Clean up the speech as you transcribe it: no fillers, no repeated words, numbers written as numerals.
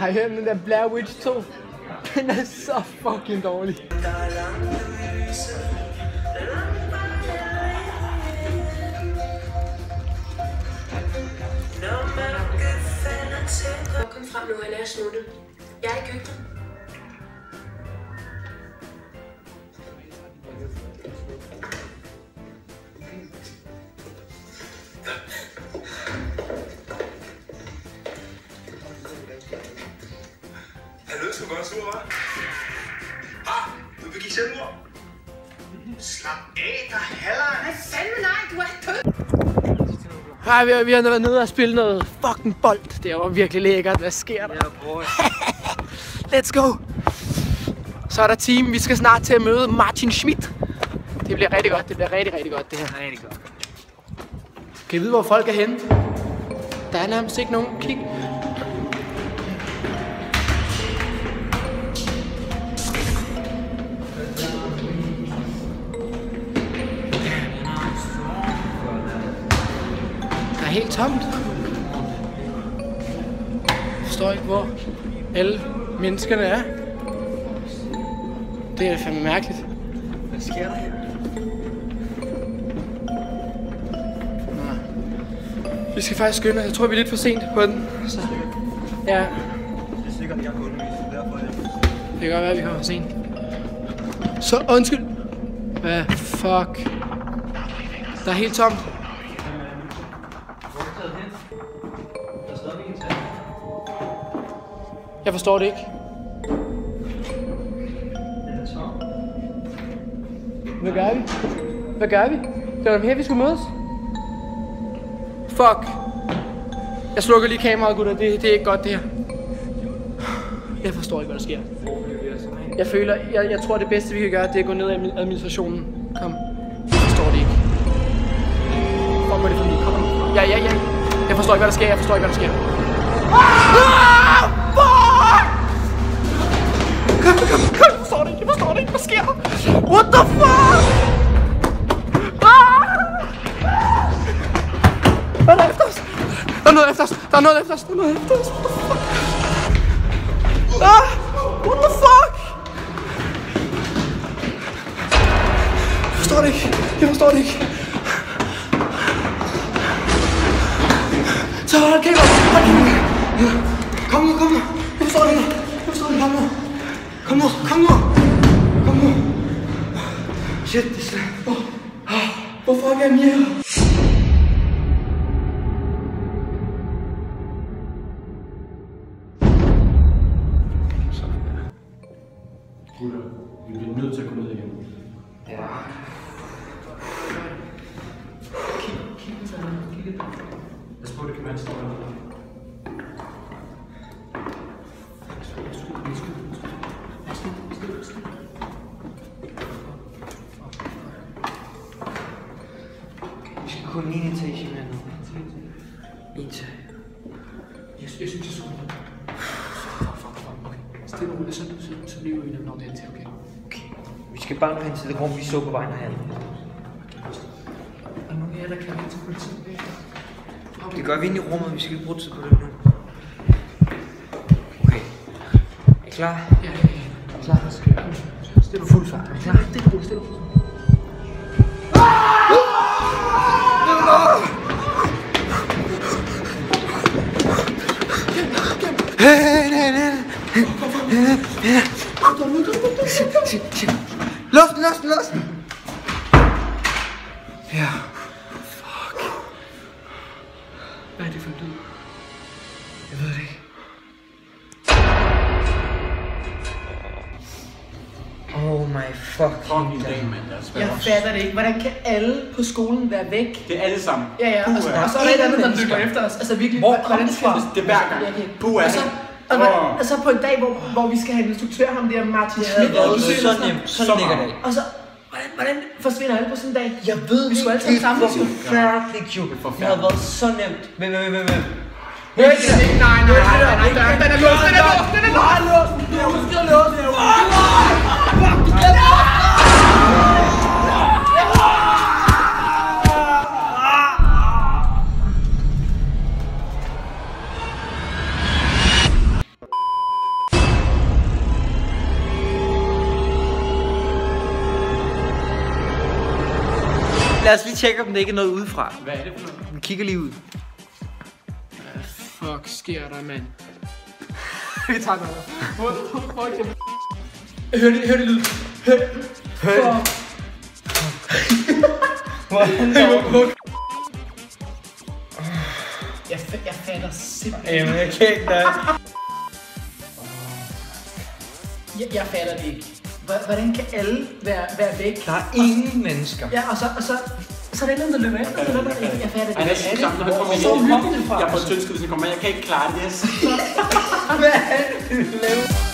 Har I hørt den der Blair Witch 2? Den er så fucking dårlig. Kom frem nu, han er smuttet. Jeg er i køkkenet. Han lød sgu godt sur, hva'? Ah, du begik selvmord. Slap af, der halder. Hvad fanden nej, du er død. Hej, vi har været nede og spille noget fucking bold. Det var virkelig lækkert. Hvad sker der? Let's go! Så er der team. Vi skal snart til at møde Martin Schmidt. Det bliver rigtig godt. Det bliver rigtig godt, det her. Rigtig godt. Kan I vide, hvor folk er henne? Der er nærmest ikke nogen. Kig. Der er helt tomt. Jeg forstår ikke, hvor alle menneskerne er. Det er fandme mærkeligt. Hvad sker der her? Vi skal faktisk skynde os. Jeg tror, vi er lidt for sent på den. Så, ja. Det er sikkert, jeg kan undervise, derfor er det. Det kan godt være, at vi kommer for sent. Så undskyld. Hvad fuck? Der er helt tomt. Jeg forstår det ikke. Hvad gør vi? Hvad gør vi? Det var her, vi skulle mødes. Fuck. Jeg slukker lige kameraet, gutter. Det er ikke godt, det her. Jeg forstår ikke, hvad der sker. Jeg tror, det bedste, vi kan gøre, det er at gå ned i administrationen. Kom. Jeg forstår det ikke. Fuck, hvad det for mig. Kom. Ja. Jeg forstår ikke, hvad der sker. Jeg forstår det ikke. Hvad sker der? What the fuck? Hvad er der efter os? Der er noget efter os. What the fuck? Jeg forstår det ikke. Så hold kamera. Kom nu. Jeg forstår det ikke. Kom nu. Shit, det er slet. Hvor fuck er Mia? Gutter, vi bliver nødt til at gå ned igen. Ja. Kig. Lad os prøve, det kan være en stor eller noget. Vi skal kun 9 etage med nu. Jeg synes, jeg skulle. Fuck. Okay. Stille og roligt, så lever vi når det er til, okay? Okay. Vi skal bare nå hen til det rum, vi så på vejen herhen. Er nogen af jer, der kan hen til politiet? Det gør vi ind i rummet, vi skal ikke bruge tid på det nu. Okay. Er I klar? Ja. Klar. Stille og fuld fart. Klar. Stille og roligt. Lås den! Ja. Fuck. Hvad er det for en lyd? Jeg ved det ikke. Oh my fucking god. Jeg fatter det ikke. Hvordan kan alle på skolen være væk? Det er alle sammen. Ja. Og så er der et andet, der dykker efter os. Altså virkelig, hvordan skal det? Det er hver gang. Og så på en dag, hvor vi skal have en instruktør, ham der Martin Schmidt. Det er så nemt. Så ligger det. Og så, hvordan forsvinder alle på sådan en dag? Jeg ved vi skulle alle sammen sammen. Det er forfærdeligt, jo. Det havde været så nemt. Vent. Nej. Den er låst. Du er udstyret låst. lad os lige tjekke, om det ikke er noget udefra. Hvad er det for noget? Vi kigger lige ud. Fuck, sker der, mand? Vi tager noget. Hør det lyd. Hør det. Jeg fatter simpelthen. Jamen, jeg kan ikke da. Jeg fatter det ikke. Hvordan kan alle være væk? Der er ingen mennesker. Ja, og så er der en, der løber efter. Jeg fatter det. Ej, næsten sammen, når han kommer Hvor ind. kom det fra? Jeg får tyndskid, hvis han kommer med. Jeg kan ikke klare det. Hvad er det, du laver?